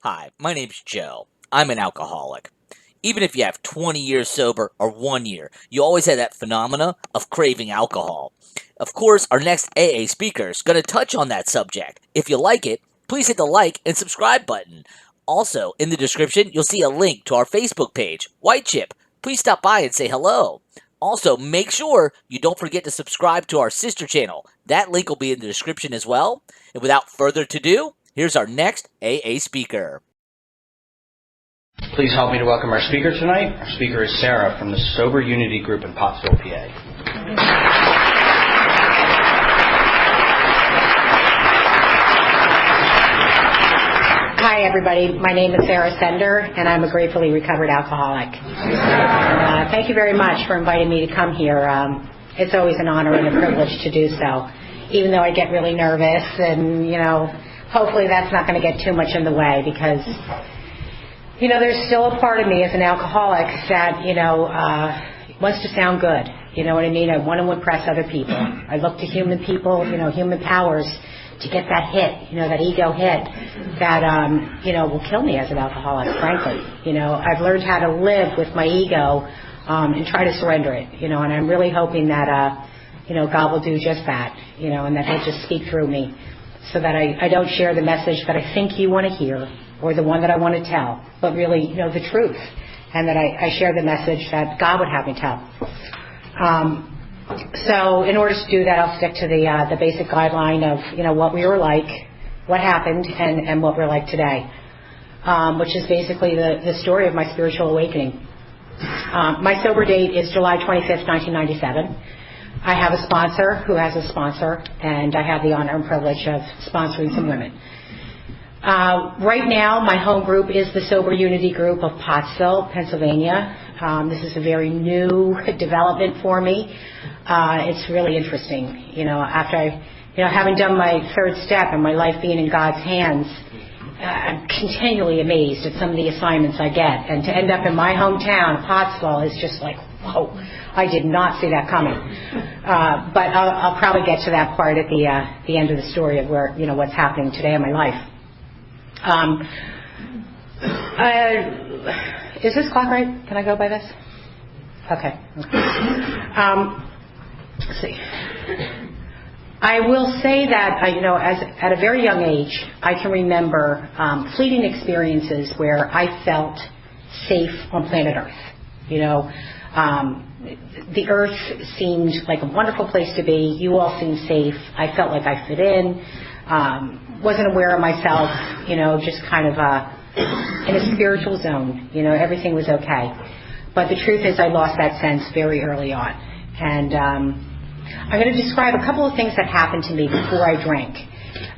Hi, my name's Joe. I'm an alcoholic. Even if you have 20 years sober or 1 year, you always have that phenomena of craving alcohol. Of course, our next AA speaker is going to touch on that subject. If you like it, please hit the like and subscribe button. Also, in the description, you'll see a link to our Facebook page, White Chip. Please stop by and say hello. Also, make sure you don't forget to subscribe to our sister channel. That link will be in the description as well. And without further ado, here's our next AA speaker. Please help me to welcome our speaker tonight. Our speaker is Sara from the Sober Unity Group in Pottsville, PA. Hi, everybody. My name is Sara Sender, and I'm a gratefully recovered alcoholic. Thank you very much for inviting me to come here. It's always an honor and a privilege to do so, even though I get really nervous, and, hopefully that's not going to get too much in the way, because there's still a part of me as an alcoholic that, wants to sound good. You know what I mean? I want to impress other people. I look to human people, human powers to get that hit, that ego hit that, will kill me as an alcoholic, frankly. I've learned how to live with my ego and try to surrender it, and I'm really hoping that, God will do just that, and that He'll just speak through me so that I don't share the message that I think you want to hear or the one that I want to tell, but really, the truth, and that I share the message that God would have me tell. So in order to do that, I'll stick to the basic guideline of, what we were like, what happened, and what we're like today, which is basically the story of my spiritual awakening. My sober date is July 25th, 1997. I have a sponsor who has a sponsor, and I have the honor and privilege of sponsoring some women. Right now, my home group is the Sober Unity Group of Pottsville, Pennsylvania. This is a very new development for me. It's really interesting. After having done my third step and my life being in God's hands, I'm continually amazed at some of the assignments I get. And to end up in my hometown, Pottsville, is just like, whoa, I did not see that coming. But I'll probably get to that part at the end of the story of where, what's happening today in my life. Is this clock right? Can I go by this? Okay. Let's see. I will say that, at a very young age, I can remember fleeting experiences where I felt safe on planet Earth. The Earth seemed like a wonderful place to be. You all seemed safe. I felt like I fit in. Wasn't aware of myself, just kind of in a spiritual zone. Everything was okay. But the truth is I lost that sense very early on. And I'm going to describe a couple of things that happened to me before I drank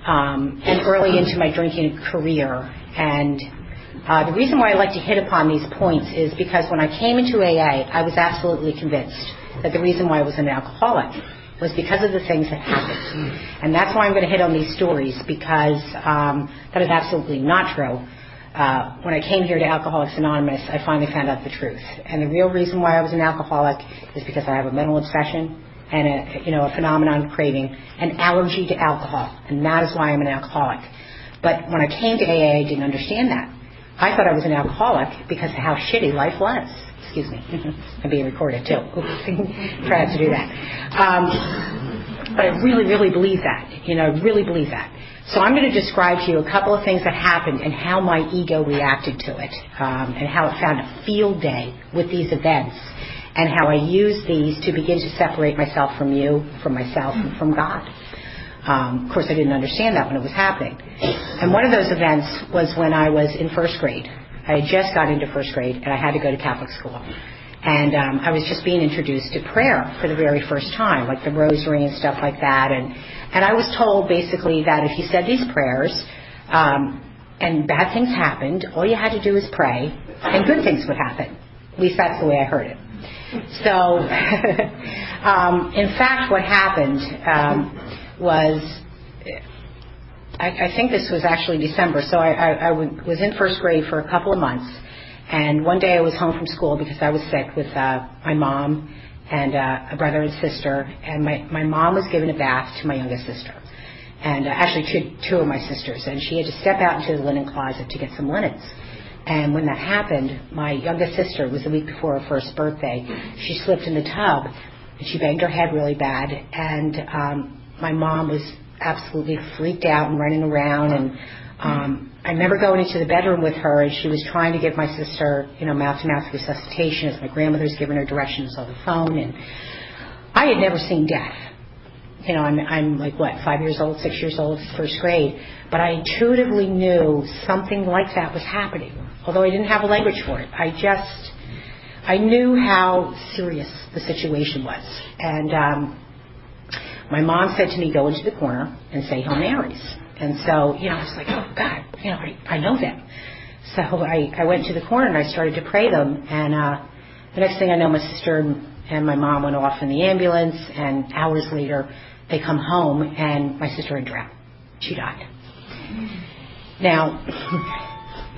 and early into my drinking career. And the reason why I like to hit upon these points is because when I came into AA, I was absolutely convinced that the reason why I was an alcoholic was because of the things that happened. And that's why I'm going to hit on these stories, because that is absolutely not true. When I came here to Alcoholics Anonymous, I finally found out the truth. And the real reason why I was an alcoholic is because I have a mental obsession and a phenomenon of craving, an allergy to alcohol. And that is why I'm an alcoholic. But when I came to AA, I didn't understand that. I thought I was an alcoholic because of how shitty life was. Excuse me. I'm being recorded, too. Try not to do that. But I really, really believe that. I really believe that. So I'm going to describe to you a couple of things that happened and how my ego reacted to it, and how it found a field day with these events, and how I used these to begin to separate myself from you, from myself, and from God. Of course, I didn't understand that when it was happening. And one of those events was when I was in first grade. I had just got into first grade, and I had to go to Catholic school. And I was just being introduced to prayer for the very first time, like the rosary and stuff like that. And I was told, basically, that if you said these prayers and bad things happened, all you had to do was pray, and good things would happen. At least that's the way I heard it. So, in fact, what happened was... I think this was actually December, so I was in first grade for a couple of months, and one day I was home from school because I was sick with my mom and a brother and sister, and my mom was giving a bath to my youngest sister. and actually two of my sisters, and she had to step out into the linen closet to get some linens. And when that happened, my youngest sister, it was the week before her first birthday, she slipped in the tub, and she banged her head really bad, and my mom was absolutely freaked out and running around, and I remember going into the bedroom with her, and she was trying to give my sister, mouth-to-mouth resuscitation as my grandmother's giving her directions on the phone, and I had never seen death. I'm like, 5 years old, 6 years old, first grade, but I intuitively knew something like that was happening, although I didn't have a language for it. I knew how serious the situation was, and my mom said to me, go into the corner and say Hail Marys. And so, I was like, oh, God, I know them. So I went to the corner and I started to pray them. And the next thing I know, my sister and my mom went off in the ambulance. And hours later, they come home and my sister had drowned. She died. Now,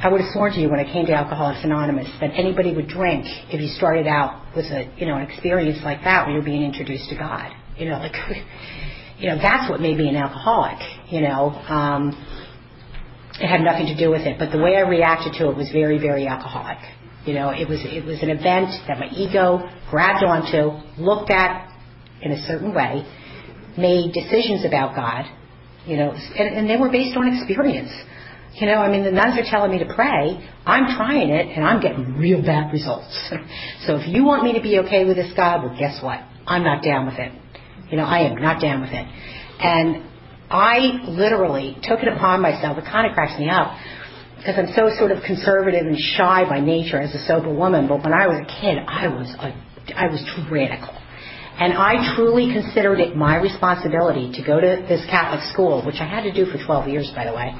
I would have sworn to you when I came to Alcoholics Anonymous that anybody would drink if you started out with an experience like that when you're being introduced to God. That's what made me an alcoholic, It had nothing to do with it, but the way I reacted to it was very, very alcoholic. It was an event that my ego grabbed onto, looked at in a certain way, made decisions about God, and they were based on experience. The nuns are telling me to pray, I'm trying it, and I'm getting real bad results. So if you want me to be okay with this God, well, guess what? I'm not down with it. I am not down with it. And I literally took it upon myself. It kind of cracks me up because I'm so sort of conservative and shy by nature as a sober woman. But when I was a kid, I was tyrannical. And I truly considered it my responsibility to go to this Catholic school, which I had to do for 12 years, by the way,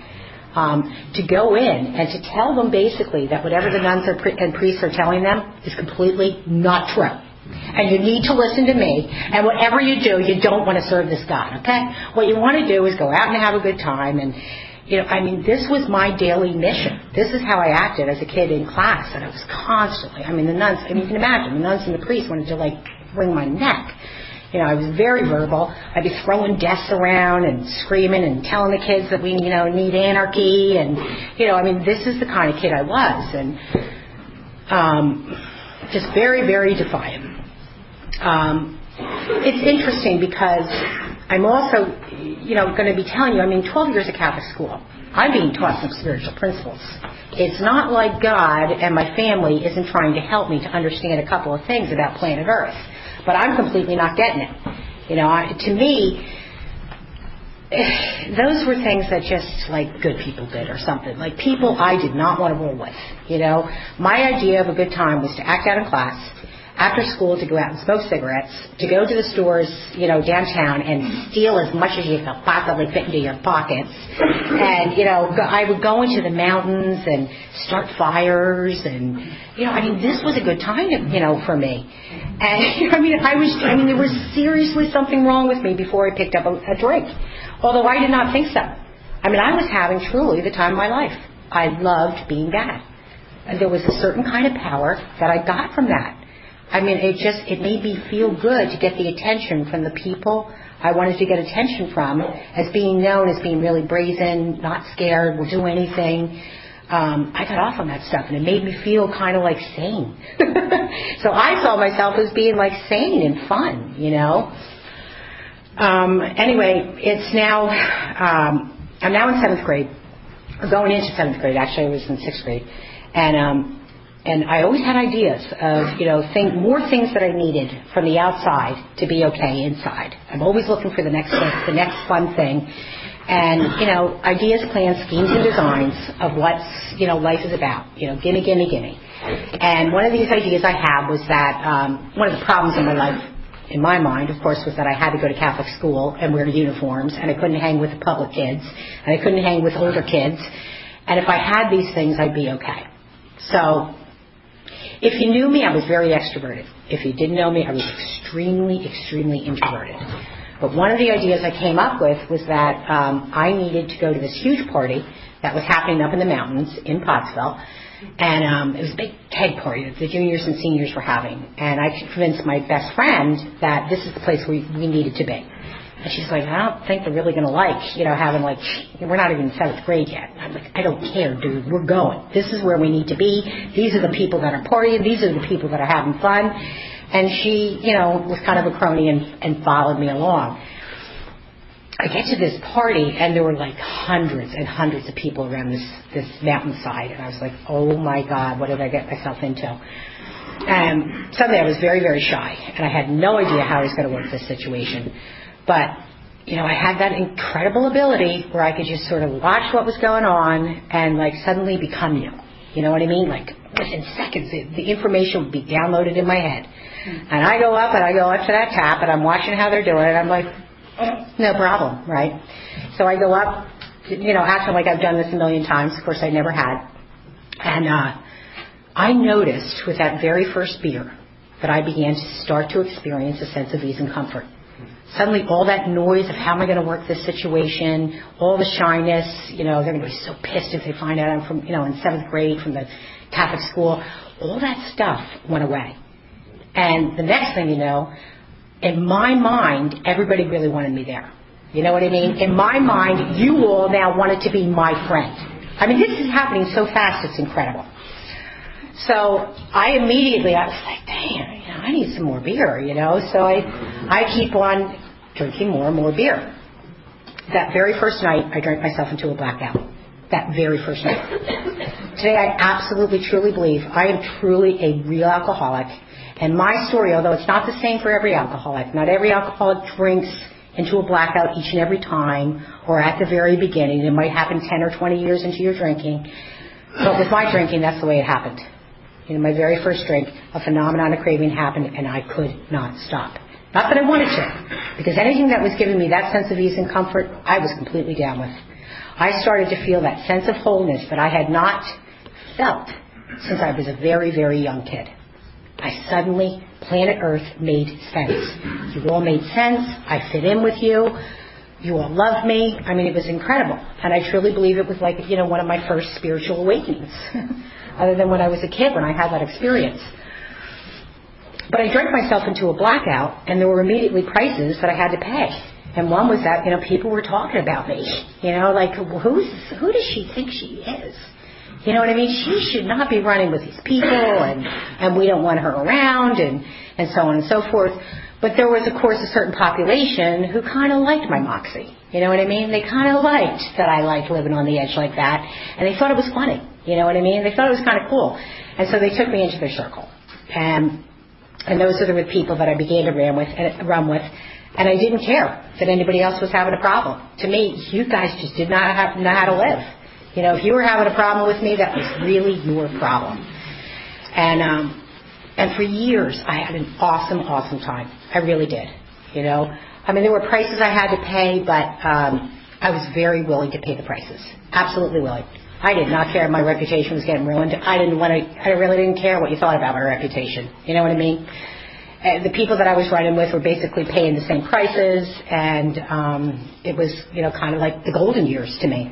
to go in and to tell them basically that whatever the nuns and priests are telling them is completely not true. And you need to listen to me, and whatever you do, you don't want to serve this God, okay? What you want to do is go out and have a good time, and, this was my daily mission. This is how I acted as a kid in class, and I was constantly, the nuns, you can imagine, the nuns and the priests wanted to, wring my neck. I was very verbal. I'd be throwing desks around and screaming and telling the kids that we, need anarchy, and, this is the kind of kid I was, and just very, very defiant. It's interesting because I'm also, going to be telling you, 12 years at Catholic school. I'm being taught some spiritual principles. It's not like God and my family isn't trying to help me to understand a couple of things about planet Earth, but I'm completely not getting it. To me, those were things that just good people did or something. People I did not want to roll with. My idea of a good time was to act out in class, after school to go out and smoke cigarettes, to go to the stores, downtown and steal as much as you could possibly fit into your pockets. And, I would go into the mountains and start fires and, this was a good time, for me. And, there was seriously something wrong with me before I picked up a drink. Although I did not think so. I was having truly the time of my life. I loved being bad. And there was a certain kind of power that I got from that. It made me feel good to get the attention from the people I wanted to get attention from as being known as being really brazen, not scared, will do anything. I got off on that stuff, and it made me feel kind of sane. So I saw myself as being sane and fun, Anyway, it's now, I'm now in 7th grade, or going into 7th grade. Actually, I was in 6th grade. And I always had ideas of, more things that I needed from the outside to be okay inside. I'm always looking for the next fun thing. And, ideas, plans, schemes, and designs of what's, life is about. Gimme, gimme, gimme. And one of these ideas I had was that one of the problems in my life, in my mind, of course, was that I had to go to Catholic school and wear uniforms, and I couldn't hang with the public kids, and I couldn't hang with older kids. And if I had these things, I'd be okay. So if you knew me, I was very extroverted. If you didn't know me, I was extremely, extremely introverted. But one of the ideas I came up with was that I needed to go to this huge party that was happening up in the mountains in Pottsville. And it was a big keg party that the juniors and seniors were having. And I convinced my best friend that this is the place we needed to be. And she's like, I don't think they're really going to like, having like, we're not even in 7th grade yet. I'm like, I don't care, dude. We're going. This is where we need to be. These are the people that are partying. These are the people that are having fun. And she, was kind of a crony and followed me along. I get to this party, and there were like hundreds and hundreds of people around this mountainside. And I was like, oh, my God, what did I get myself into? And suddenly I was very, very shy, and I had no idea how I was going to work this situation. But, I had that incredible ability where I could just sort of watch what was going on and, like, suddenly become you. You know what I mean? Like, within seconds, the information would be downloaded in my head. And I go up to that tap, and I'm watching how they're doing it. I'm like, no problem, right? So I go up, acting like I've done this a million times. Of course, I never had. And I noticed with that very first beer that I began to start to experience a sense of ease and comfort. Suddenly, all that noise of how am I going to work this situation, all the shyness, they're going to be so pissed if they find out I'm from, in 7th grade from the Catholic school, all that stuff went away. And the next thing you know, in my mind, everybody really wanted me there. You know what I mean? In my mind, you all now wanted to be my friend. I mean, this is happening so fast, it's incredible. So I was like, damn, I need some more beer, So I keep on drinking more and more beer. That very first night, I drank myself into a blackout. That very first night. Today, I absolutely, truly believe I am truly a real alcoholic. And my story, although it's not the same for every alcoholic, not every alcoholic drinks into a blackout each and every time or at the very beginning. It might happen 10 or 20 years into your drinking. But with my drinking, that's the way it happened. My very first drink, a phenomenon of craving happened, and I could not stop. Not that I wanted to, because anything that was giving me that sense of ease and comfort, I was completely down with. I started to feel that sense of wholeness that I had not felt since I was a very, very young kid. I suddenly, planet Earth made sense. You all made sense. I fit in with you. You all loved me. I mean, it was incredible. And I truly believe it was like, one of my first spiritual awakenings. Other than when I was a kid, when I had that experience. But I drank myself into a blackout, and there were immediately prices that I had to pay. And one was that, people were talking about me. Like, who does she think she is? You know what I mean? She should not be running with these people, and we don't want her around, and so on and so forth. But there was, of course, a certain population who kind of liked my moxie. You know what I mean? They kind of liked that I liked living on the edge like that, and they thought it was funny. You know what I mean? They thought it was kind of cool. And so they took me into their circle. And those are the people that I began to run with. And I didn't care that anybody else was having a problem. To me, you guys just did not know how to live. If you were having a problem with me, that was really your problem. And for years, I had an awesome, awesome time. I really did. I mean, there were prices I had to pay, but I was very willing to pay the prices. Absolutely willing. I did not care if my reputation was getting ruined. I really didn't care what you thought about my reputation. You know what I mean? The people that I was running with were basically paying the same prices, and it was, kind of like the golden years to me.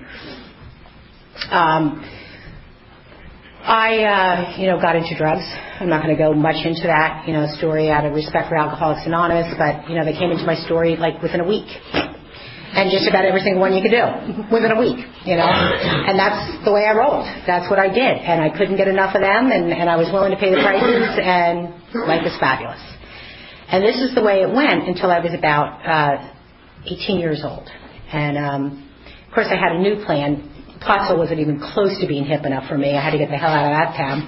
I got into drugs. I'm not going to go much into that, story out of respect for Alcoholics Anonymous, but, they came into my story like within a week. And just about every single one you could do within a week, And that's the way I rolled. That's what I did. And I couldn't get enough of them, and I was willing to pay the prices, and life was fabulous. And this is the way it went until I was about 18 years old. And, of course, I had a new plan. Pottsville wasn't even close to being hip enough for me. I had to get the hell out of that town.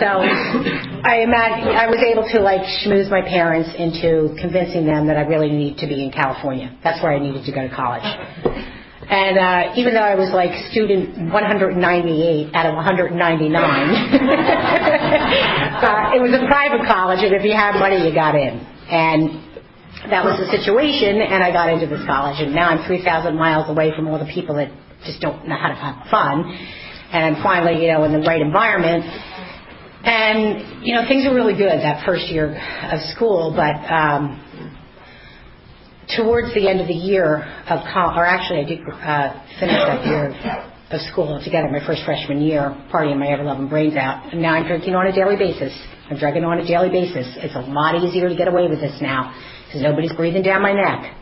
So I was able to schmooze my parents into convincing them that I really needed to be in California. That's where I needed to go to college. And even though I was student 198 out of 199, it was a private college, and if you had money, you got in. And that was the situation, and I got into this college. And now I'm 3,000 miles away from all the people that just don't know how to have fun. And I'm finally, in the right environment. And, things are really good that first year of school, but towards the end of the year of college, or actually I did finish that year of school together, my first freshman year, partying my ever-loving brains out. And now I'm drinking on a daily basis. I'm drinking on a daily basis. It's a lot easier to get away with this now because nobody's breathing down my neck.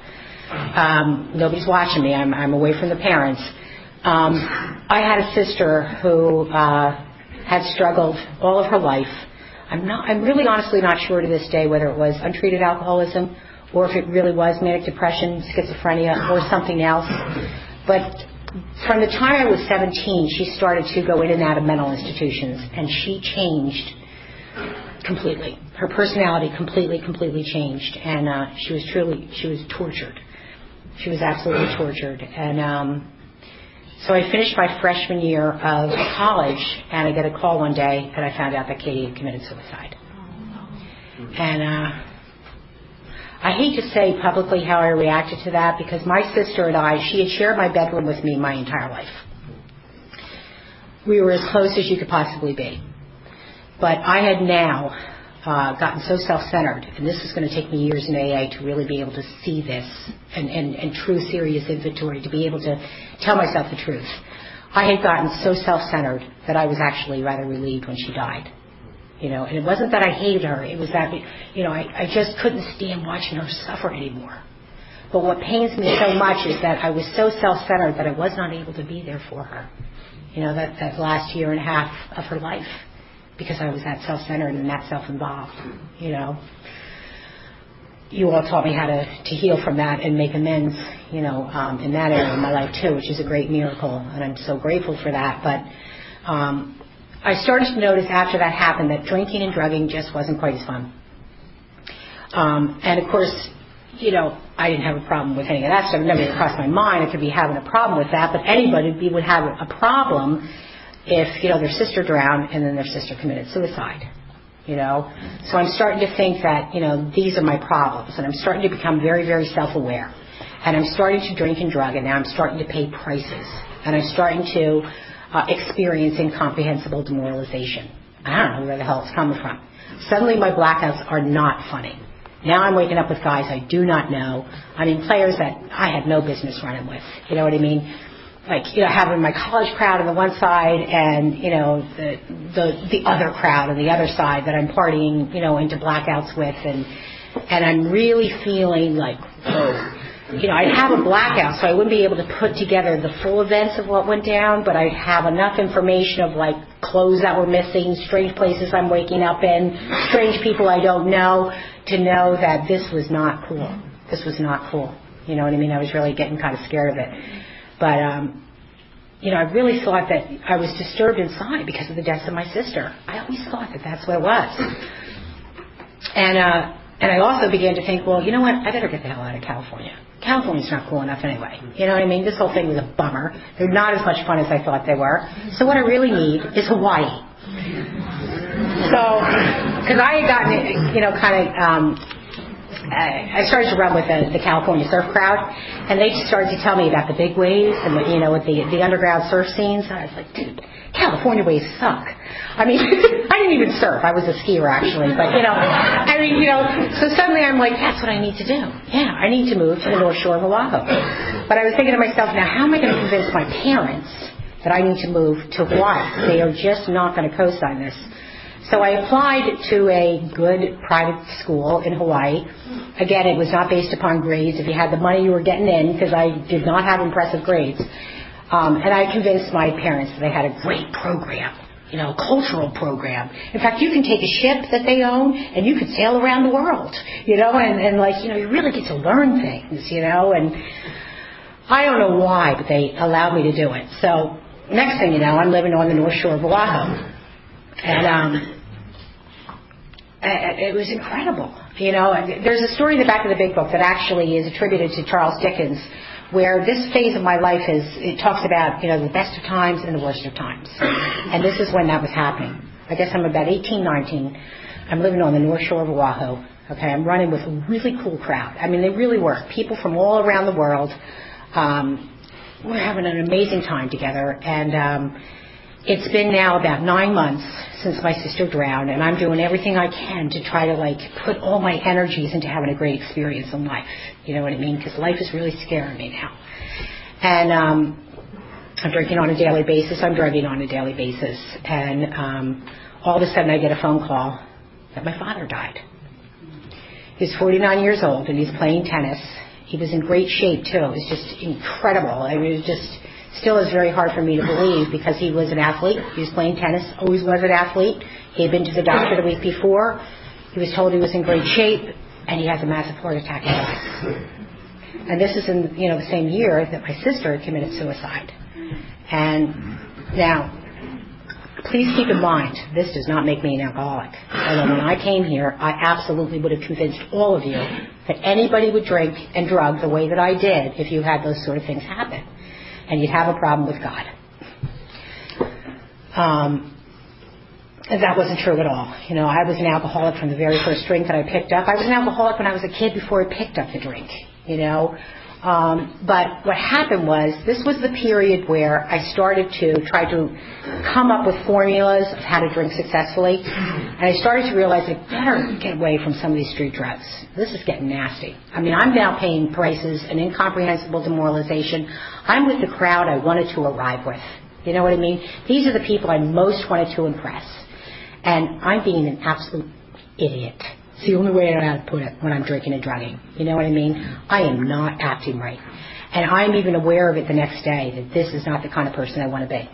Nobody's watching me. I'm away from the parents. I had a sister who had struggled all of her life. I'm really honestly not sure to this day whether it was untreated alcoholism or if it really was manic depression, schizophrenia, or something else. But from the time I was 17, she started to go in and out of mental institutions, and she changed completely. Her personality completely changed, and she was tortured. She was absolutely tortured. And so I finished my freshman year of college, and I get a call one day, and I found out that Katie had committed suicide. And I hate to say publicly how I reacted to that, because my sister and I, she had shared my bedroom with me my entire life. We were as close as you could possibly be. But I had now gotten so self-centered, and this was going to take me years in AA to really be able to see this and true serious inventory, to be able to tell myself the truth. I had gotten so self-centered that I was actually rather relieved when she died. And it wasn't that I hated her, it was that, I just couldn't stand watching her suffer anymore. But what pains me so much is that I was so self-centered that I was not able to be there for her, that last year and a half of her life, because I was that self-centered and that self-involved, You all taught me how to heal from that and make amends, in that area of my life too, which is a great miracle, and I'm so grateful for that. But I started to notice after that happened that drinking and drugging just wasn't quite as fun. And of course, I didn't have a problem with any of that stuff. It never crossed my mind I could be having a problem with that, but anybody would have a problem if, their sister drowned and then their sister committed suicide. So I'm starting to think that, these are my problems, and I'm starting to become very, very self-aware. And I'm starting to drink and drug, and now I'm starting to pay prices. And I'm starting to experience incomprehensible demoralization. I don't know where the hell it's coming from. Suddenly my blackouts are not funny. Now I'm waking up with guys I do not know. Players that I had no business running with. You know what I mean? Like, having my college crowd on the one side and, the other crowd on the other side that I'm partying, into blackouts with. And I'm really feeling like, I'd have a blackout, so I wouldn't be able to put together the full events of what went down, but I'd have enough information of, like, clothes that were missing, strange places I'm waking up in, strange people I don't know, to know that this was not cool. This was not cool. You know what I mean? I was really getting kind of scared of it. But, I really thought that I was disturbed inside because of the death of my sister. I always thought that that's what it was. And I also began to think, well, you know what? I better get the hell out of California. California's not cool enough anyway. You know what I mean? This whole thing was a bummer. They're not as much fun as I thought they were. So what I really need is Hawaii. So, because I had gotten, I started to run with the California surf crowd, and they just started to tell me about the big waves and with the underground surf scenes. And I was like, dude, California waves suck. I didn't even surf. I was a skier actually, but so suddenly I'm like, that's what I need to do. Yeah, I need to move to the North Shore of Oahu. But I was thinking to myself, now how am I going to convince my parents that I need to move to Hawaii? They are just not going to co-sign this. So I applied to a good private school in Hawaii. Again, it was not based upon grades. If you had the money, you were getting in, because I did not have impressive grades. And I convinced my parents that they had a great program, a cultural program. In fact, you can take a ship that they own, and you could sail around the world, and you really get to learn things, and I don't know why, but they allowed me to do it. So next thing you know, I'm living on the North Shore of Oahu. And it was incredible. There's a story in the back of the big book that actually is attributed to Charles Dickens, where this phase of my life it talks about, the best of times and the worst of times. And this is when that was happening. I guess I'm about 18, 19. I'm living on the North Shore of Oahu. Okay, I'm running with a really cool crowd. They really were. People from all around the world. We're having an amazing time together. And it's been now about 9 months since my sister drowned, and I'm doing everything I can to try to put all my energies into having a great experience in life. You know what I mean? Because life is really scaring me now. And I'm drinking on a daily basis. I'm drugging on a daily basis. And all of a sudden I get a phone call that my father died. He's 49 years old, and he's playing tennis He was in great shape, too. It was just incredible. I mean, it was just still is very hard for me to believe because he was an athlete. He was playing tennis, always was an athlete. He had been to the doctor the week before. He was told he was in great shape, and he has a massive heart attack and died. And this is in, the same year that my sister had committed suicide. And now, please keep in mind, this does not make me an alcoholic. Although when I came here, I absolutely would have convinced all of you that anybody would drink and drug the way that I did if you had those sort of things happen. And you'd have a problem with God. And that wasn't true at all. I was an alcoholic from the very first drink that I picked up. I was an alcoholic when I was a kid before I picked up the drink, But what happened was, this was the period where I started to try to come up with formulas of how to drink successfully. And I started to realize I better get away from some of these street drugs. This is getting nasty. I mean, I'm now paying prices and incomprehensible demoralization. I'm with the crowd I wanted to arrive with. You know what I mean? These are the people I most wanted to impress. And I'm being an absolute idiot. It's the only way I know how to put it when I'm drinking and drugging. You know what I mean? I am not acting right. And I'm even aware of it the next day that this is not the kind of person I want to be.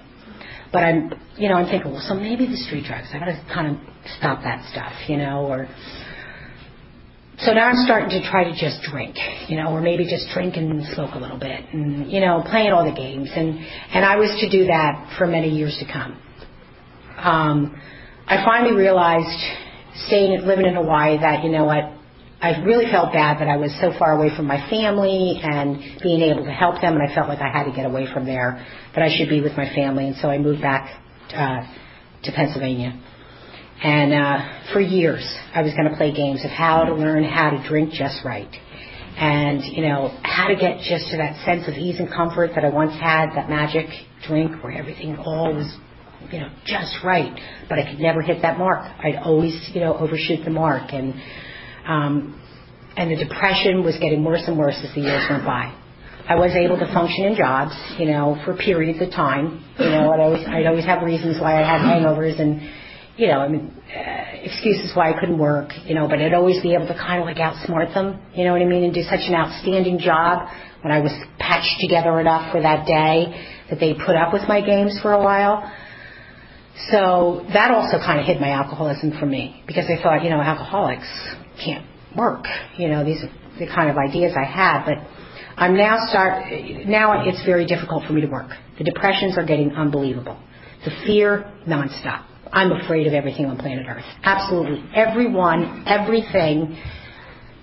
But I'm thinking, well, so maybe the street drugs, I got to kind of stop that stuff, or... So now I'm starting to try to just drink, or maybe just drink and smoke a little bit and, playing all the games. And I was to do that for many years to come. I finally realized, living in Hawaii, that, I really felt bad that I was so far away from my family and being able to help them, and I felt like I had to get away from there, that I should be with my family. And so I moved back to Pennsylvania. And for years, I was going to play games of how to learn how to drink just right. And, how to get just to that sense of ease and comfort that I once had, that magic drink where everything all was, just right. But I could never hit that mark. I'd always, overshoot the mark. And the depression was getting worse and worse as the years went by. I was able to function in jobs, for periods of time. I'd always have reasons why I had hangovers and, excuses why I couldn't work, but I'd always be able to kind of outsmart them, and do such an outstanding job when I was patched together enough for that day that they put up with my games for a while. So that also kind of hid my alcoholism from me, because I thought, alcoholics can't work. These are the kind of ideas I had, but I'm now it's very difficult for me to work. The depressions are getting unbelievable. The fear, nonstop. I'm afraid of everything on planet Earth. Absolutely. Everyone, everything.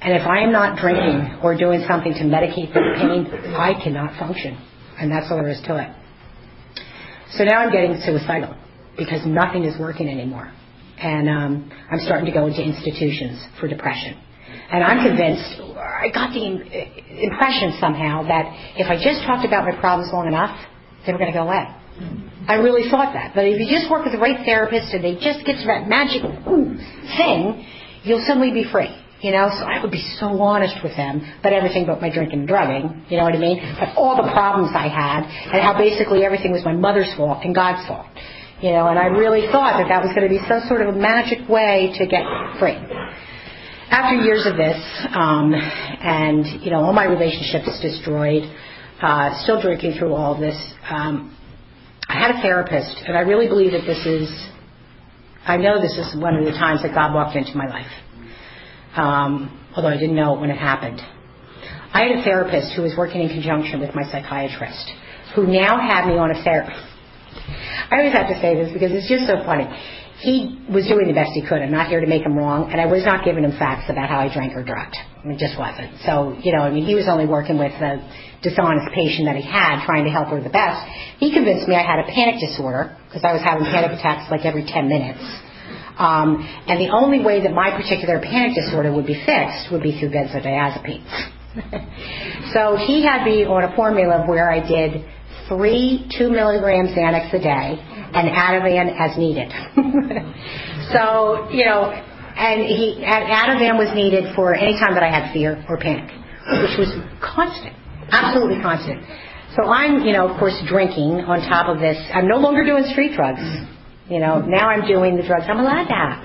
And if I am not drinking or doing something to medicate that pain, I cannot function. And that's all there is to it. So now I'm getting suicidal because nothing is working anymore. And I'm starting to go into institutions for depression. And I'm convinced, I got the impression somehow that if I just talked about my problems long enough, they were going to go away. I really thought that. But if you just work with the right therapist and they just get to that magic thing, you'll suddenly be free. So I would be so honest with them, but everything but my drinking and drugging, you know what I mean? But all the problems I had, and how basically everything was my mother's fault and God's fault. And I really thought that was going to be some sort of a magic way to get free. After years of this, and, all my relationships destroyed, still drinking through all of this, I had a therapist, and I really believe that I know this is one of the times that God walked into my life. Although I didn't know it when it happened. I had a therapist who was working in conjunction with my psychiatrist, who now had me on a therapy. I always have to say this because it's just so funny. He was doing the best he could. I'm not here to make him wrong, and I was not giving him facts about how I drank or drugged. It just wasn't. So, he was only working with the dishonest patient that he had, trying to help her the best. He convinced me I had a panic disorder, because I was having panic attacks like every 10 minutes. And the only way that my particular panic disorder would be fixed would be through benzodiazepines. So he had me on a formula where I did 3 2-milligram Xanax a day and Ativan as needed. So, and Ativan was needed for any time that I had fear or panic, which was constant, absolutely constant. So I'm, of course, drinking on top of this. I'm no longer doing street drugs. Now I'm doing the drugs I'm allowed to have.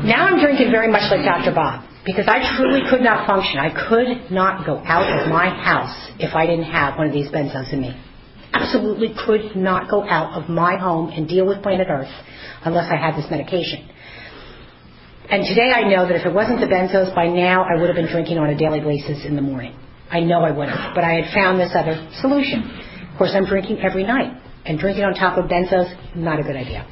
Now I'm drinking very much like Dr. Bob, because I truly could not function. I could not go out of my house if I didn't have one of these benzos in me. Absolutely could not go out of my home and deal with planet Earth unless I had this medication. And today I know that if it wasn't the benzos, by now I would have been drinking on a daily basis in the morning. I know I would have, but I had found this other solution. Of course, I'm drinking every night, and drinking on top of benzos, not a good idea.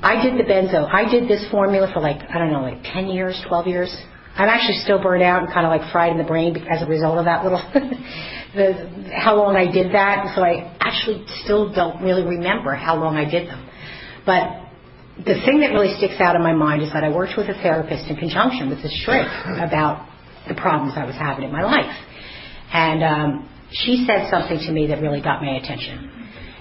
I did this formula for like 10 years, 12 years. I'm actually still burned out and kind of like fried in the brain as a result of that little, how long I did that. So I actually still don't really remember how long I did them. But the thing that really sticks out in my mind is that I worked with a therapist in conjunction with this shrink about the problems I was having in my life. And she said something to me that really got my attention.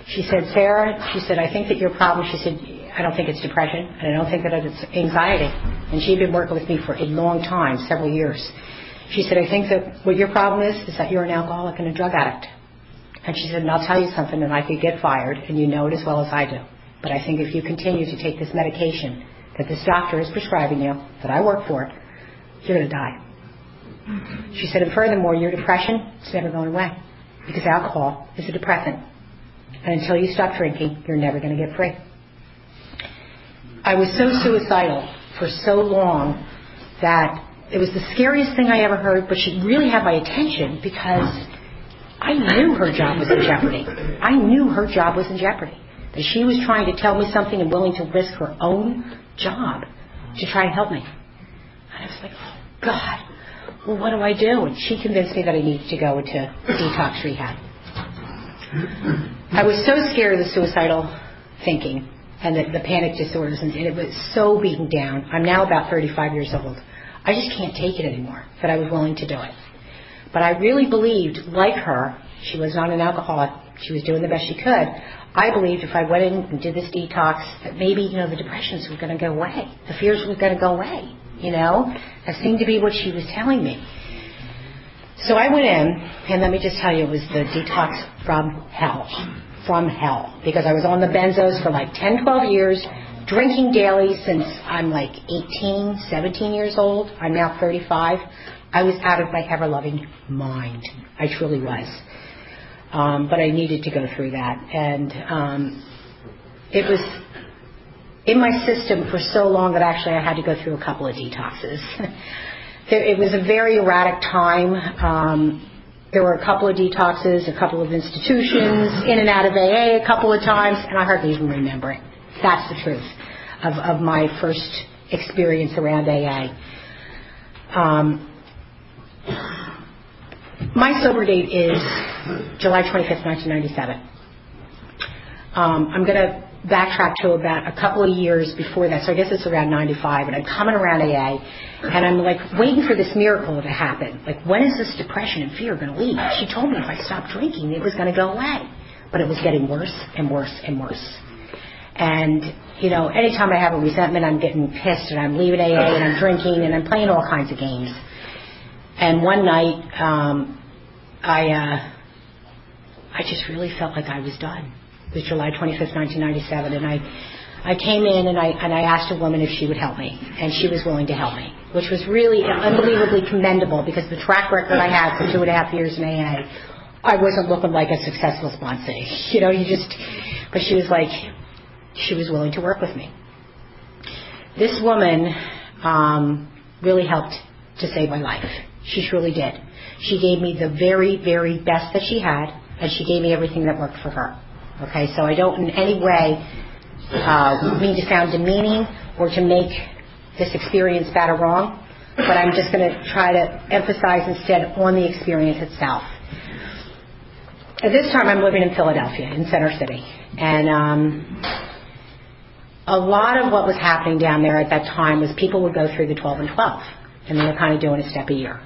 She said, Sarah, she said, I think that your problem, she said, I don't think it's depression, and I don't think that it's anxiety. And she'd been working with me for a long time, several years. She said, I think that what your problem is that you're an alcoholic and a drug addict. And she said, and I'll tell you something, and I could get fired, and you know it as well as I do. But I think if you continue to take this medication that this doctor is prescribing you, that I work for, you're going to die. She said, and furthermore, your depression is never going away, because alcohol is a depressant. And until you stop drinking, you're never going to get free. I was so suicidal for so long that it was the scariest thing I ever heard, but she really had my attention because I knew her job was in jeopardy. I knew her job was in jeopardy. That she was trying to tell me something and willing to risk her own job to try and help me. And I was like, oh, God, well, what do I do? And she convinced me that I needed to go into detox rehab. I was so scared of the suicidal thinking and the panic disorders, and it was so beaten down. I'm now about 35 years old. I just can't take it anymore, that I was willing to do it. But I really believed, like her, she was not an alcoholic, she was doing the best she could. I believed if I went in and did this detox, that maybe, the depressions were going to go away. The fears were going to go away, That seemed to be what she was telling me. So I went in, and let me just tell you, it was the detox from hell. From hell. Because I was on the benzos for like 10, 12 years, drinking daily since I'm like 18, 17 years old. I'm now 35. I was out of my ever-loving mind. I truly was. But I needed to go through that. And it was in my system for so long that actually I had to go through a couple of detoxes. It was a very erratic time. There were a couple of detoxes, a couple of institutions, in and out of AA a couple of times, and I hardly even remember it. That's the truth of my first experience around AA. My sober date is July 25th, 1997. I'm going to backtrack to about a couple of years before that, so I guess it's around 95, and I'm coming around AA, and I'm like waiting for this miracle to happen. Like, when is this depression and fear going to leave? She told me if I stopped drinking, it was going to go away. But it was getting worse and worse and worse. And, anytime I have a resentment, I'm getting pissed, and I'm leaving AA, and I'm drinking, and I'm playing all kinds of games. And one night, I just really felt like I was done. It was July 25th, 1997, and I came in and I asked a woman if she would help me, and she was willing to help me, which was really unbelievably commendable because the track record I had for 2.5 years in AA, I wasn't looking like a successful sponsee. But she was like, she was willing to work with me. This woman really helped to save my life. She truly did. She gave me the very, very best that she had, and she gave me everything that worked for her. Okay, so I don't in any way mean to sound demeaning or to make this experience bad or wrong, but I'm just going to try to emphasize instead on the experience itself. At this time, I'm living in Philadelphia, in Center City, and a lot of what was happening down there at that time was people would go through the 12 and 12, and they were kind of doing a step a year.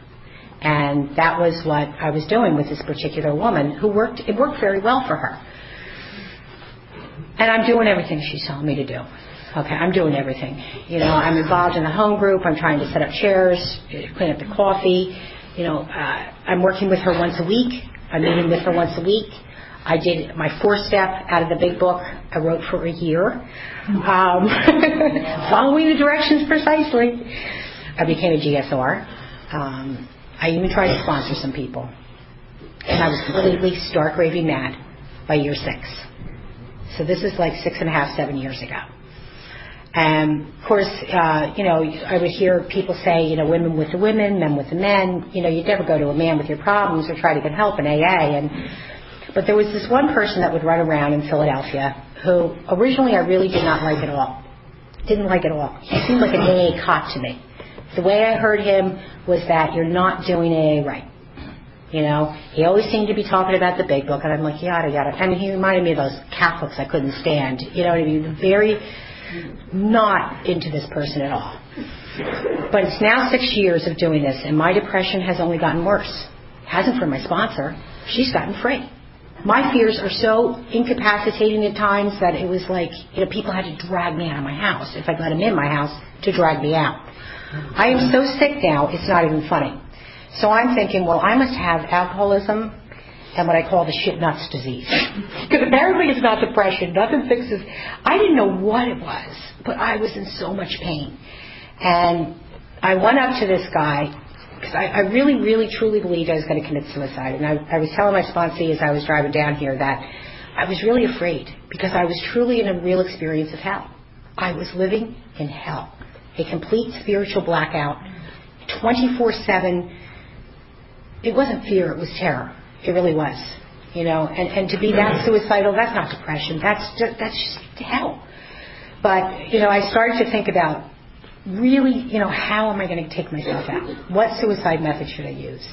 And that was what I was doing with this particular woman who it worked very well for her. And I'm doing everything she's telling me to do. Okay, I'm doing everything. I'm involved in the home group. I'm trying to set up chairs, clean up the coffee. I'm working with her once a week. I'm meeting with her once a week. I did my 4-step out of the big book. I wrote for a year, following the directions precisely. I became a GSR. I even tried to sponsor some people. And I was completely stark raving mad by year 6. So this is like 6.5, 7 years ago. And of course, I would hear people say, women with the women, men with the men. You'd never go to a man with your problems or try to get help in AA. But there was this one person that would run around in Philadelphia who originally I really did not like at all. Didn't like at all. He seemed like an AA cop to me. The way I heard him was that you're not doing AA right. He always seemed to be talking about the big book, and I'm like, yada, yada. I mean, he reminded me of those Catholics I couldn't stand. You know what I mean? Very not into this person at all. But it's now 6 years of doing this, and my depression has only gotten worse. It hasn't for my sponsor. She's gotten free. My fears are so incapacitating at times that it was like, people had to drag me out of my house if I let them in my house to drag me out. I am so sick now, it's not even funny. So I'm thinking, well, I must have alcoholism and what I call the shit nuts disease. Because apparently it's not depression. Nothing fixes. I didn't know what it was, but I was in so much pain. And I went up to this guy because I really, really, truly believed I was going to commit suicide. And I was telling my sponsee as I was driving down here that I was really afraid because I was truly in a real experience of hell. I was living in hell. A complete spiritual blackout, 24/7. It wasn't fear, it was terror. It really was, and to be that suicidal, that's not depression. That's just hell. But, I started to think about really, how am I going to take myself out? What suicide method should I use?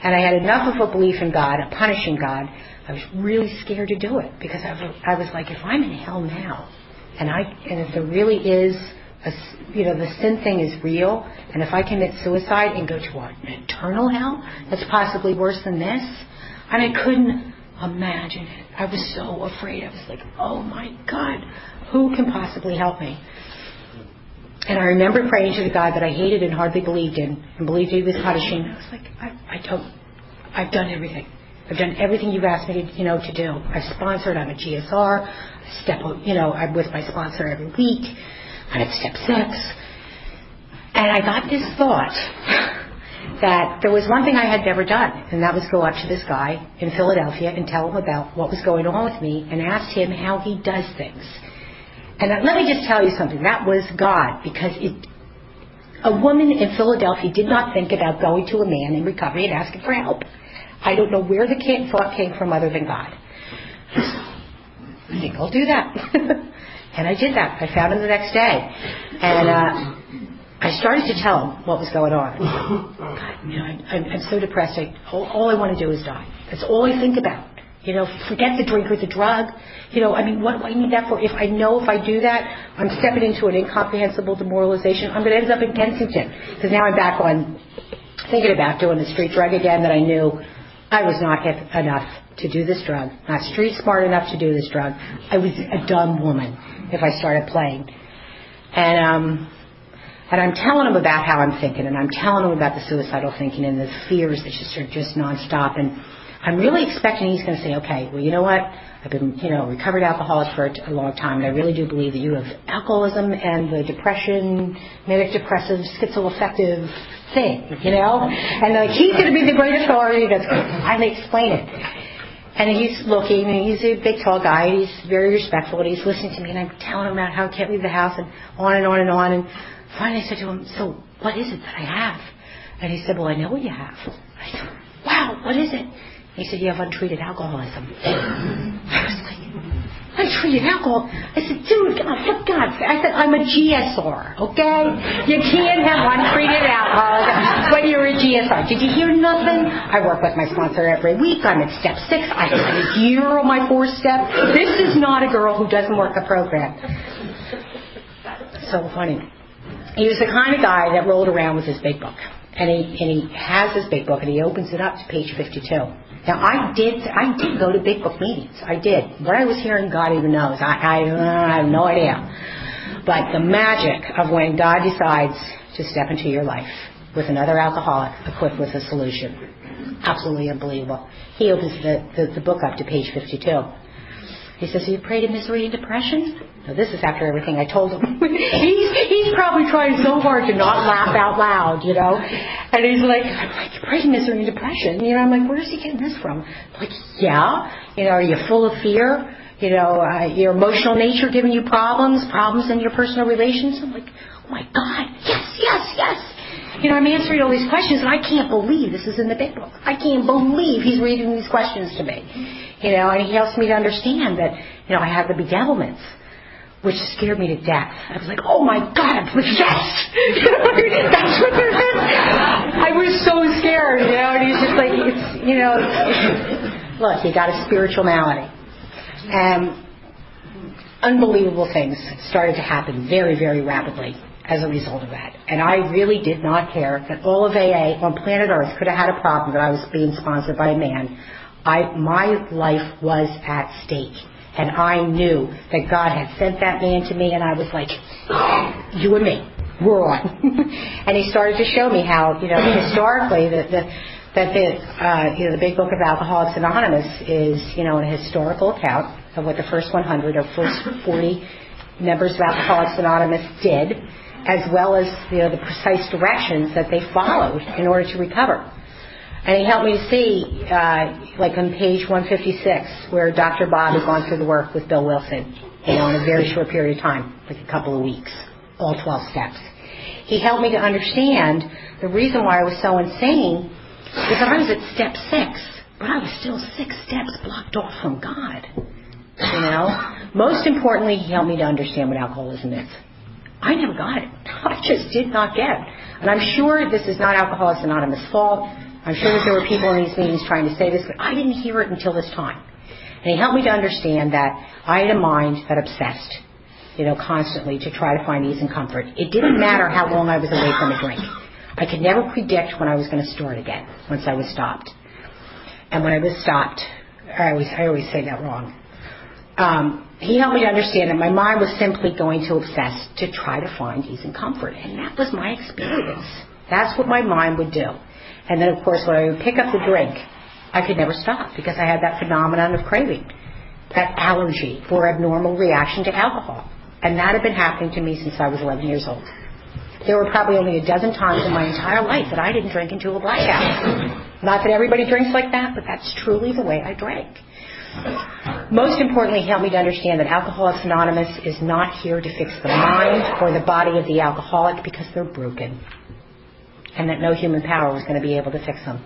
And I had enough of a belief in God, a punishing God. I was really scared to do it because I was like, if I'm in hell now, and if there really is the sin thing is real, and if I commit suicide and go to an eternal hell that's possibly worse than this, I couldn't imagine it. I was so afraid. I was like, oh my God, who can possibly help me? And I remember praying to the God that I hated and hardly believed in, and believed he was punishing. I was like, I've done everything. I've done everything you've asked me to do. I've sponsored. I'm a GSR. I'm with my sponsor every week. I'm at step 6. And I got this thought that there was one thing I had never done, and that was go up to this guy in Philadelphia and tell him about what was going on with me and ask him how he does things. And let me just tell you something. That was God, because a woman in Philadelphia did not think about going to a man in recovery and asking for help. I don't know where the thought came from other than God. I think I'll do that. And I did that. I found him the next day. And I started to tell him what was going on. God, I'm so depressed. All I want to do is die. That's all I think about. Forget the drink or the drug. What do I need that for? If I do that, I'm stepping into an incomprehensible demoralization. I'm going to end up in Kensington. Because now I'm back on thinking about doing the street drug again that I knew I was not hip enough to do this drug. Not street smart enough to do this drug. I was a dumb woman if I started playing. And I'm telling him about how I'm thinking, and I'm telling him about the suicidal thinking and the fears that are just nonstop. And I'm really expecting he's going to say, okay, well, you know what? I've been, recovered alcoholic for a long time, and I really do believe that you have alcoholism and the depression, manic depressive, schizoaffective thing, And he's going to be the great authority that's going to finally explain it. And he's looking, and he's a big, tall guy, and he's very respectful, and he's listening to me, and I'm telling him about how I can't leave the house, and on and on and on. And finally I said to him, so what is it that I have? And he said, well, I know what you have. I said, wow, what is it? He said, you have untreated alcoholism. I was like, untreated alcohol? I said, dude, for God's sake. I said, I'm a GSR, okay? You can't have untreated alcoholism when you're a GSR. Did you hear nothing? I work with my sponsor every week. I'm at step 6. I had a year on my 4th step. This is not a girl who doesn't work a program. So funny. He was the kind of guy that rolled around with his big book. And he has his big book, and he opens it up to page 52. Now, I did go to big book meetings. I did. What I was hearing, God even knows. I have no idea. But the magic of when God decides to step into your life with another alcoholic equipped with a solution. Absolutely unbelievable. He opens the book up to page 52. He says, "Have you prayed in misery and depression?" Now, this is after everything I told him. he's probably trying so hard to not laugh out loud, you know. And he's like, "You prayed in misery and depression?" You know, I'm like, "Where's he getting this from?" I'm like, "Yeah. You know, are you full of fear? You know, your emotional nature giving you problems in your personal relations?" I'm like, "Oh my God, yes. You know, I'm answering all these questions, and I can't believe this is in the big book. I can't believe he's reading these questions to me. You know, and he helps me to understand that, you know, I have the bedevilments, which scared me to death. I was like, "Oh my God, I'm possessed." You know, that's what this is. I was so scared, you know, and he's just like, it's, you know, look, you got a spiritual malady. And unbelievable things started to happen very, very rapidly as a result of that. And I really did not care that all of AA on planet Earth could have had a problem that I was being sponsored by a man. My life was at stake. And I knew that God had sent that man to me, and I was like, "You and me, we're on." And he started to show me how, you know, historically the Big Book of Alcoholics Anonymous is, you know, an historical account of what the first 100 or first 40 members of Alcoholics Anonymous did, as well as, you know, the precise directions that they followed in order to recover. And he helped me to see, like on page 156, where Dr. Bob had gone through the work with Bill Wilson, you know, in a very short period of time, like a couple of weeks, all 12 steps. He helped me to understand the reason why I was so insane was that I was at step 6, but I was still 6 steps blocked off from God. You know? Most importantly, he helped me to understand what alcoholism is. I never got it. I just did not get it. And I'm sure this is not Alcoholics Anonymous' fault. I'm sure that there were people in these meetings trying to say this, but I didn't hear it until this time. And he helped me to understand that I had a mind that obsessed, you know, constantly to try to find ease and comfort. It didn't matter how long I was away from a drink. I could never predict when I was going to start again once I was stopped. And when I was stopped, I always say that wrong. He helped me to understand that my mind was simply going to obsess to try to find ease and comfort. And that was my experience. That's what my mind would do. And then, of course, when I would pick up the drink, I could never stop because I had that phenomenon of craving, that allergy or abnormal reaction to alcohol. And that had been happening to me since I was 11 years old. There were probably only a dozen times in my entire life that I didn't drink until a blackout. Not that everybody drinks like that, but that's truly the way I drank. Most importantly, he helped me to understand that Alcoholics Anonymous is not here to fix the mind or the body of the alcoholic because they're broken, and that no human power was going to be able to fix them.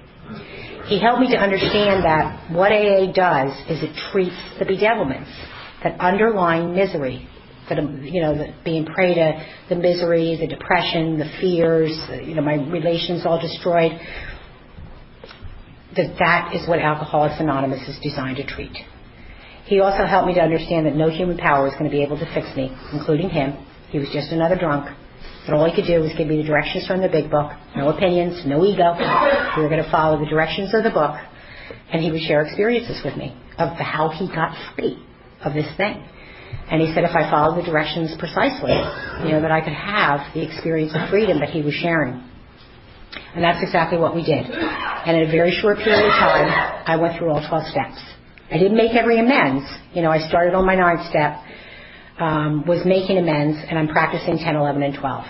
He helped me to understand that what AA does is it treats the bedevilments, that underlying misery, that, you know, the being prey to the misery, the depression, the fears, you know, my relations all destroyed, that is what Alcoholics Anonymous is designed to treat. He also helped me to understand that no human power was going to be able to fix me, including him. He was just another drunk. But all he could do was give me the directions from the big book. No opinions, no ego. We were going to follow the directions of the book. And he would share experiences with me of how he got free of this thing. And he said if I followed the directions precisely, you know, that I could have the experience of freedom that he was sharing. And that's exactly what we did. And in a very short period of time, I went through all 12 steps. I didn't make every amends. You know, I started on my 9th step, was making amends, and I'm practicing 10, 11, and 12.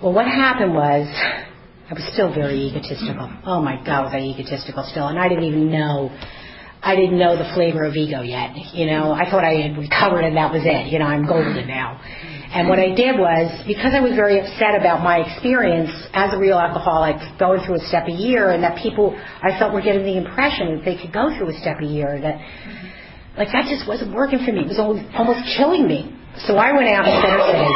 Well, what happened was I was still very egotistical. Oh, my God, was I egotistical still. And I didn't know the flavor of ego yet. You know, I thought I had recovered and that was it. You know, I'm golden now. And what I did was, because I was very upset about my experience as a real alcoholic, going through a step a year, and that people, I felt, were getting the impression that they could go through a step a year, that, like, that just wasn't working for me. It was almost killing me. So I went out in Center City,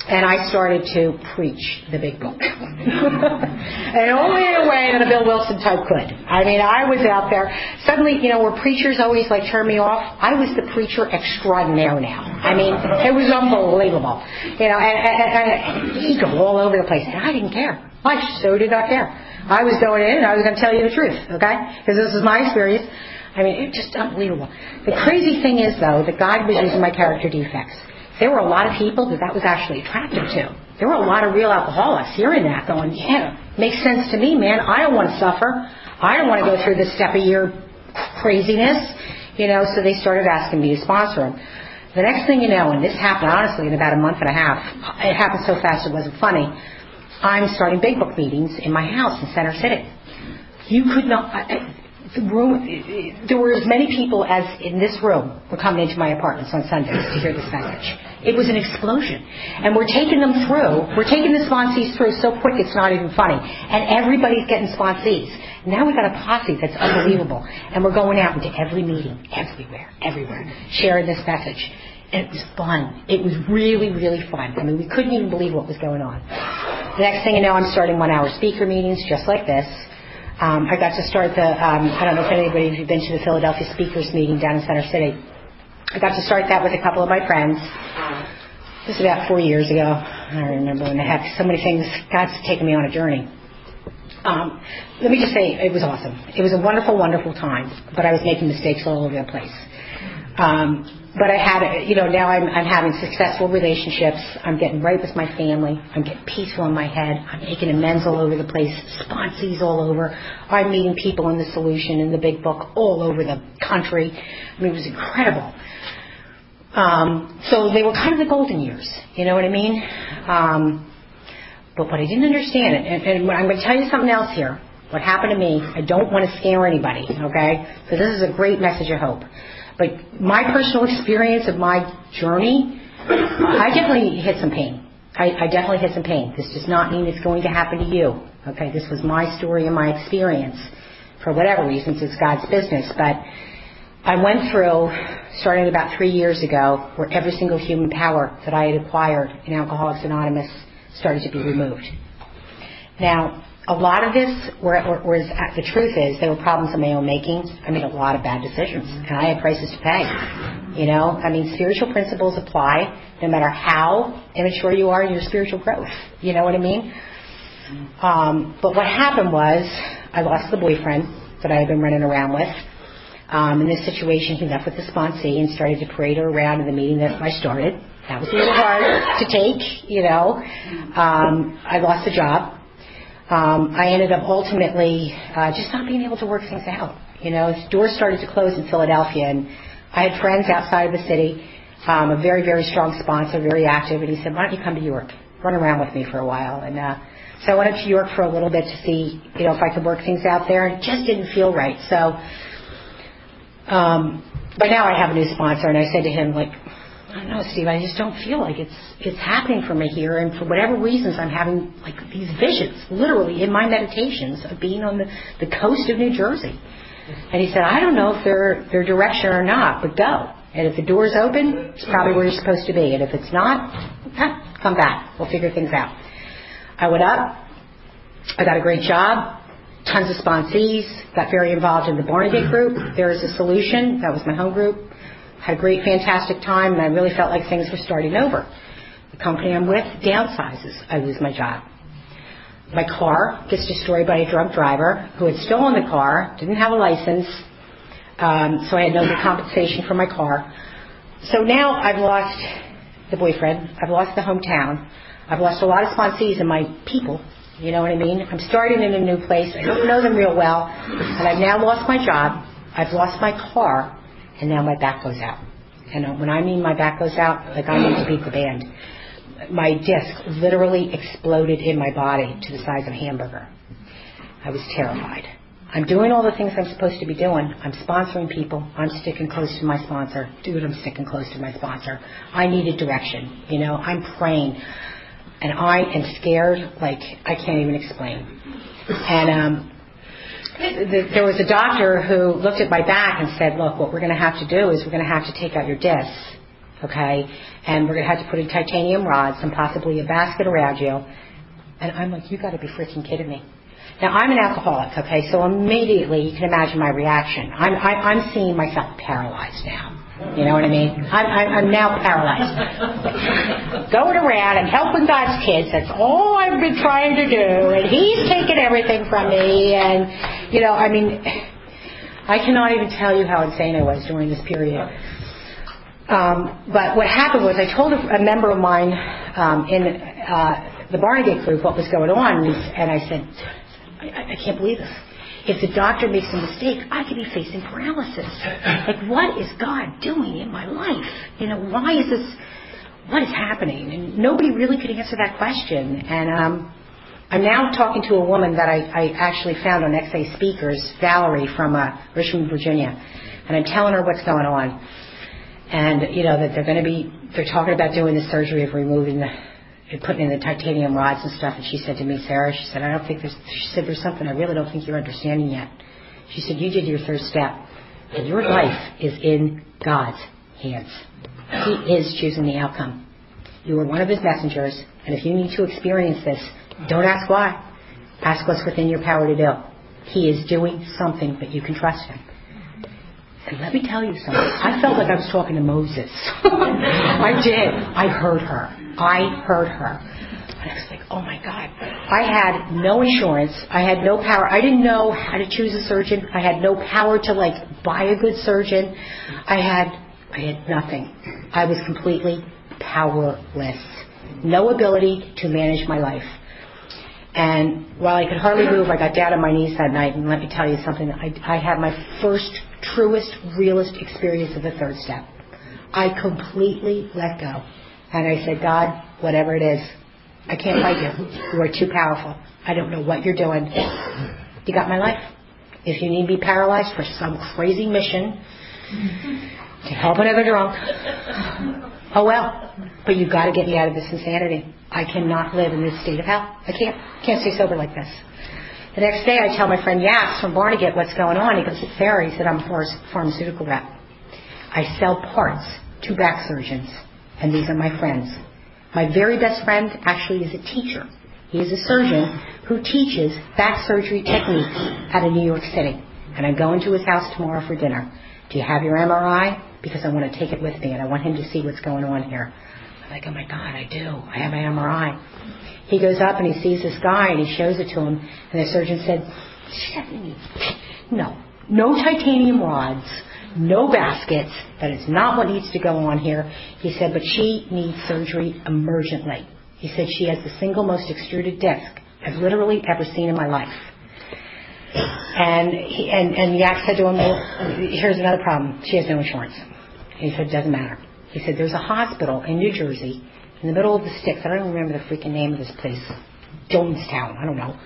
and I started to preach the big book. And only in a way that a Bill Wilson type could. I mean, I was out there. Suddenly, you know, where preachers always, like, turn me off, I was the preacher extraordinaire now. I mean, it was unbelievable. You know, and ego all over the place. And I didn't care. I so did not care. I was going in and I was going to tell you the truth, okay? Because this is my experience. I mean, it's just unbelievable. The crazy thing is, though, that God was using my character defects. There were a lot of people that was actually attractive to. there were a lot of real alcoholics hearing that, going, yeah, makes sense to me, man. I don't want to suffer. I don't want to go through this step-a-year craziness, so they started asking me to sponsor them. The next thing you know, and this happened, honestly, in about a month and a half, it happened so fast it wasn't funny, I'm starting big book meetings in my house in Center City. You could not... there were as many people as in this room were coming into my apartments on Sundays to hear this message. It was an explosion. And we're taking them through. We're taking the sponsees through so quick it's not even funny. And everybody's getting sponsees. Now we've got a posse that's unbelievable. And we're going out into every meeting, everywhere, sharing this message. And it was fun. It was really, really fun. I mean, we couldn't even believe what was going on. The next thing you know, I'm starting 1-hour speaker meetings just like this. I got to start I don't know if anybody has been to the Philadelphia Speakers meeting down in Center City. I got to start that with a couple of my friends. This was about 4 years ago. I don't remember when the heck. So many things. God's taken me on a journey. Let me just say, it was awesome. It was a wonderful, wonderful time, but I was making mistakes all over the place. But I had, now I'm having successful relationships. I'm getting right with my family. I'm getting peaceful in my head. I'm making amends all over the place, sponsees all over. I'm meeting people in the solution in the big book all over the country. I mean, it was incredible. So they were kind of the golden years, you know what I mean? But what I didn't understand, and I'm going to tell you something else here. What happened to me, I don't want to scare anybody, okay? So this is a great message of hope. But my personal experience of my journey, I definitely hit some pain. I definitely hit some pain. This does not mean it's going to happen to you. Okay, this was my story and my experience. For whatever reasons, it's God's business. But I went through, starting about 3 years ago, where every single human power that I had acquired in Alcoholics Anonymous started to be removed. Now, a lot of this, the truth is, there were problems of my own making. I made a lot of bad decisions, and I had prices to pay. I mean, spiritual principles apply no matter how immature you are in your spiritual growth. You know what I mean? But what happened was, I lost the boyfriend that I had been running around with. In this situation, he left with the sponsee and started to parade her around in the meeting that I started. That was a little hard to take, I lost the job. I ended up ultimately just not being able to work things out. Doors started to close in Philadelphia, and I had friends outside of the city, a very, very strong sponsor, very active, and he said, why don't you come to York? Run around with me for a while. And so I went up to York for a little bit to see, if I could work things out there, and it just didn't feel right. So, but now I have a new sponsor, and I said to him, I don't know, Steve, I just don't feel like it's happening for me here, and for whatever reasons I'm having these visions, literally in my meditations, of being on the coast of New Jersey. And he said, I don't know if they're direction or not, but go. And if the door's open, it's probably where you're supposed to be. And if it's not, come back. We'll figure things out. I went up. I got a great job. Tons of sponsees. Got very involved in the Barnegat group. There is a solution. That was my home group. Had a great, fantastic time, and I really felt like things were starting over. The company I'm with downsizes. I lose my job. My car gets destroyed by a drunk driver who had stolen the car, didn't have a license, so I had no compensation for my car. So now I've lost the boyfriend. I've lost the hometown. I've lost a lot of sponsees and my people. You know what I mean? I'm starting in a new place. I don't know them real well, and I've now lost my job. I've lost my car. And now my back goes out. And when I mean my back goes out, I need to beat the band. My disc literally exploded in my body to the size of a hamburger. I was terrified. I'm doing all the things I'm supposed to be doing. I'm sponsoring people. I'm sticking close to my sponsor. Dude, I'm sticking close to my sponsor. I needed direction. I'm praying. And I am scared like I can't even explain. And there was a doctor who looked at my back and said, look, what we're going to have to do is we're going to have to take out your discs, okay? And we're going to have to put in titanium rods and possibly a basket around you. And I'm like, you got to be freaking kidding me. Now, I'm an alcoholic, okay? So immediately, you can imagine my reaction. I'm seeing myself paralyzed now. You know what I mean? I'm now paralyzed. Going around and helping God's kids, that's all I've been trying to do. And He's taken everything from me. And, I cannot even tell you how insane I was during this period. But what happened was I told a member of mine the Barnegat group what was going on, and I said, I can't believe this. If the doctor makes a mistake, I could be facing paralysis. Like, what is God doing in my life? You know, why is this, what is happening? And nobody really could answer that question. And I'm now talking to a woman that I actually found on XA Speakers, Valerie from Richmond, Virginia. And I'm telling her what's going on. And, you know, that they're talking about doing the surgery of removing putting in the titanium rods and stuff. And she said to me, Sarah, she said, there's something I really don't think you're understanding yet. She said, you did your third step. And your life is in God's hands. He is choosing the outcome. You are one of his messengers. And if you need to experience this, don't ask why. Ask what's within your power to do. He is doing something, but you can trust him. And let me tell you something. I felt like I was talking to Moses. I did. I heard her. And I was like, oh my God. I had no insurance. I had no power. I didn't know how to choose a surgeon. I had no power to buy a good surgeon. I had nothing. I was completely powerless. No ability to manage my life. And while I could hardly move, I got down on my knees that night, and let me tell you something. I had my first, truest, realest experience of the third step. I completely let go. And I said, God, whatever it is, I can't fight you. You are too powerful. I don't know what you're doing. You got my life. If you need me paralyzed for some crazy mission to help another drunk, oh well. But you've got to get me out of this insanity. I cannot live in this state of hell. I can't stay sober like this. The next day I tell my friend Yax from Barnegat what's going on. He goes, Sarah, he said, I'm a pharmaceutical rep. I sell parts to back surgeons, and these are my friends. My very best friend actually is a teacher. He is a surgeon who teaches back surgery techniques out of New York City. And I'm going to his house tomorrow for dinner. Do you have your MRI? Because I want to take it with me, and I want him to see what's going on here. I'm like, oh my God, I do. I have my MRI. He goes up and he sees this guy and he shows it to him. And the surgeon said, no titanium rods, no baskets. That is not what needs to go on here. He said, but she needs surgery emergently. He said she has the single most extruded disc I've literally ever seen in my life. And Yak said to him, well, here's another problem. She has no insurance. He said, it doesn't matter. He said, there's a hospital in New Jersey, in the middle of the sticks. I don't even remember the freaking name of this place. Jonestown, I don't know.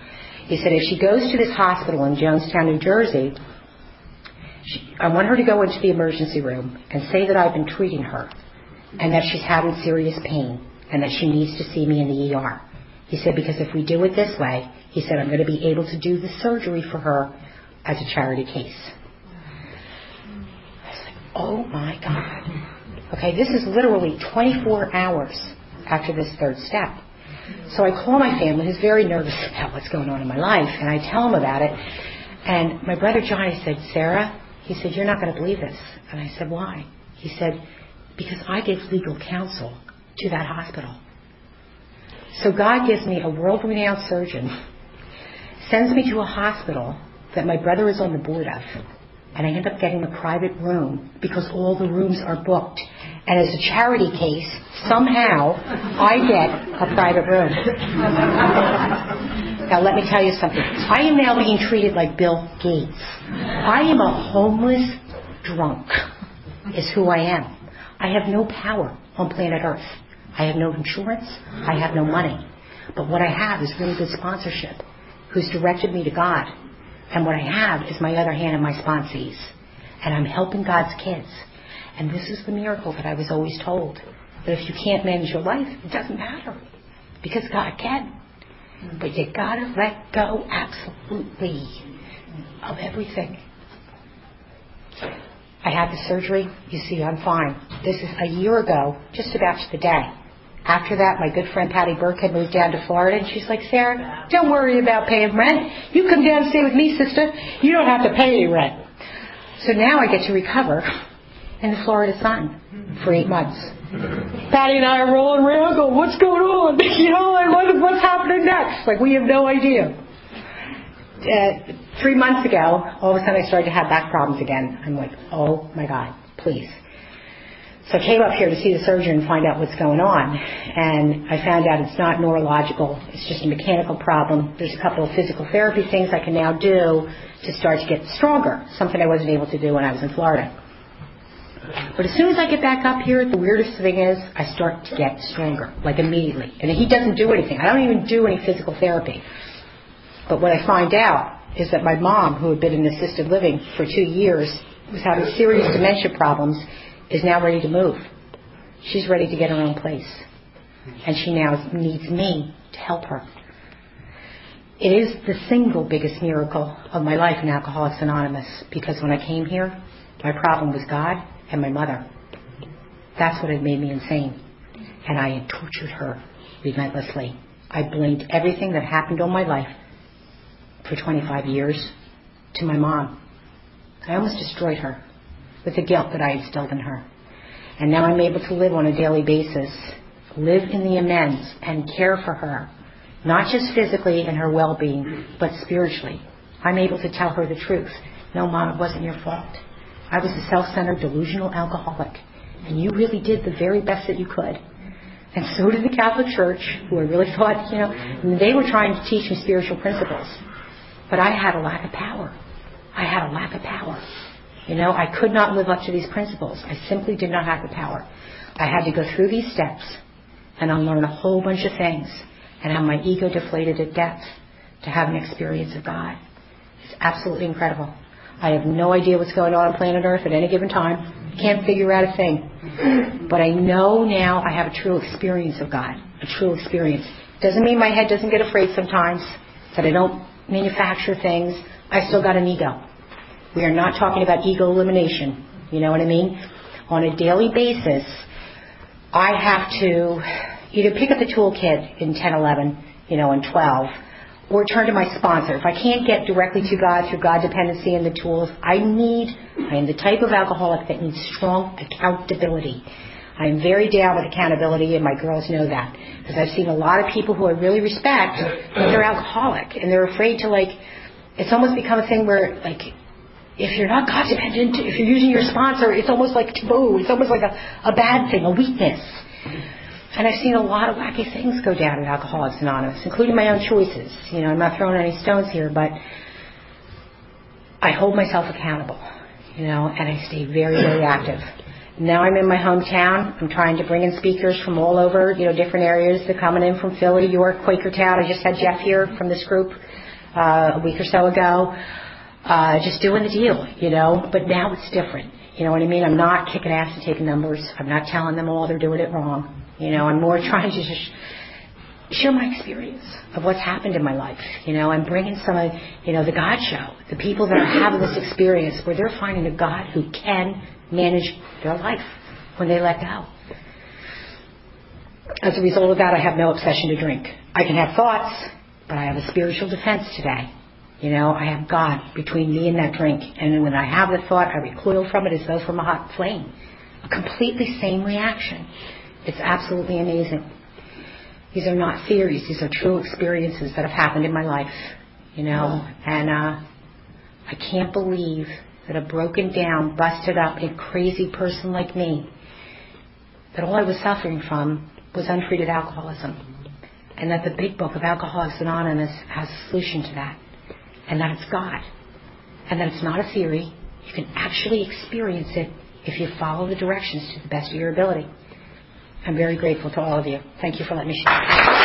He said, if she goes to this hospital in Jonestown, New Jersey, I want her to go into the emergency room and say that I've been treating her and that she's having serious pain and that she needs to see me in the ER. He said, because if we do it this way, he said, I'm going to be able to do the surgery for her as a charity case. I was like, oh my God. Okay, this is literally 24 hours after this third step. So I call my family, who's very nervous about what's going on in my life, and I tell them about it. And my brother Johnny said, Sarah, he said, you're not going to believe this. And I said, why? He said, because I gave legal counsel to that hospital. So God gives me a world-renowned surgeon, sends me to a hospital that my brother is on the board of, and I end up getting a private room because all the rooms are booked. And as a charity case, somehow I get a private room. Now let me tell you something. I am now being treated like Bill Gates. I am a homeless drunk, is who I am. I have no power on planet Earth. I have no insurance. I have no money. But what I have is really good sponsorship, who's directed me to God. And what I have is my other hand and my sponsees. And I'm helping God's kids. And this is the miracle that I was always told. That if you can't manage your life, it doesn't matter. Because God can. But you gotta let go absolutely of everything. I had the surgery. You see, I'm fine. This is a year ago, just about to the day. After that, my good friend Patty Burke had moved down to Florida, and she's like, Sarah, don't worry about paying rent. You come down and stay with me, sister. You don't have to pay any rent. So now I get to recover in the Florida sun for 8 months. Patty and I are rolling around going, what's going on? You know, like, what's happening next? Like, we have no idea. 3 months ago, all of a sudden I started to have back problems again. I'm like, oh my God, please. So I came up here to see the surgeon and find out what's going on. And I found out it's not neurological. It's just a mechanical problem. There's a couple of physical therapy things I can now do to start to get stronger, something I wasn't able to do when I was in Florida. But as soon as I get back up here, the weirdest thing is I start to get stronger, like immediately. And he doesn't do anything. I don't even do any physical therapy. But what I find out is that my mom, who had been in assisted living for 2 years, was having serious dementia problems, is now ready to move. She's ready to get her own place. And she now needs me to help her. It is the single biggest miracle of my life in Alcoholics Anonymous, because when I came here, my problem was God and my mother. That's what had made me insane. And I had tortured her relentlessly. I blamed everything that happened in my life for 25 years to my mom. I almost destroyed her with the guilt that I instilled in her. And now I'm able to live on a daily basis, live in the amends and care for her, not just physically in her well-being, but spiritually. I'm able to tell her the truth. No, Mom, it wasn't your fault. I was a self-centered, delusional alcoholic, and you really did the very best that you could. And so did the Catholic Church, who I really thought, they were trying to teach me spiritual principles. But I had a lack of power. I could not live up to these principles. I simply did not have the power. I had to go through these steps and unlearn a whole bunch of things and have my ego deflated at depth to have an experience of God. It's absolutely incredible. I have no idea what's going on planet Earth at any given time. Can't figure out a thing. But I know now I have a true experience of God. A true experience. Doesn't mean my head doesn't get afraid sometimes, that I don't manufacture things. I still got an ego. We are not talking about ego elimination. You know what I mean? On a daily basis, I have to either pick up the toolkit in 10, 11, and 12, or turn to my sponsor. If I can't get directly to God through God dependency and the tools, I am the type of alcoholic that needs strong accountability. I am very down with accountability, and my girls know that. Because I've seen a lot of people who I really respect, but they're alcoholic, and they're afraid to, it's almost become a thing where, if you're not God dependent, if you're using your sponsor, it's almost like taboo. It's almost like a bad thing, a weakness. And I've seen a lot of wacky things go down at Alcoholics Anonymous, including my own choices. I'm not throwing any stones here, but I hold myself accountable, and I stay very, very active. Now I'm in my hometown. I'm trying to bring in speakers from all over, different areas. They're coming in from Philly, York, Quakertown. I just had Jeff here from this group a week or so ago. Just doing the deal, but now it's different. You know what I mean? I'm not kicking ass and taking numbers. I'm not telling them all they're doing it wrong. I'm more trying to just share my experience of what's happened in my life. I'm bringing some of, the God show, the people that are having this experience where they're finding a God who can manage their life when they let go. As a result of that, I have no obsession to drink. I can have thoughts, but I have a spiritual defense today. I have God between me and that drink. And when I have the thought, I recoil from it as though from a hot flame. A completely same reaction. It's absolutely amazing. These are not theories. These are true experiences that have happened in my life. And I can't believe that a broken down, busted up, and crazy person like me, that all I was suffering from was untreated alcoholism. And that the big book of Alcoholics Anonymous has a solution to that. And that it's God. And that it's not a theory. You can actually experience it if you follow the directions to the best of your ability. I'm very grateful to all of you. Thank you for letting me share.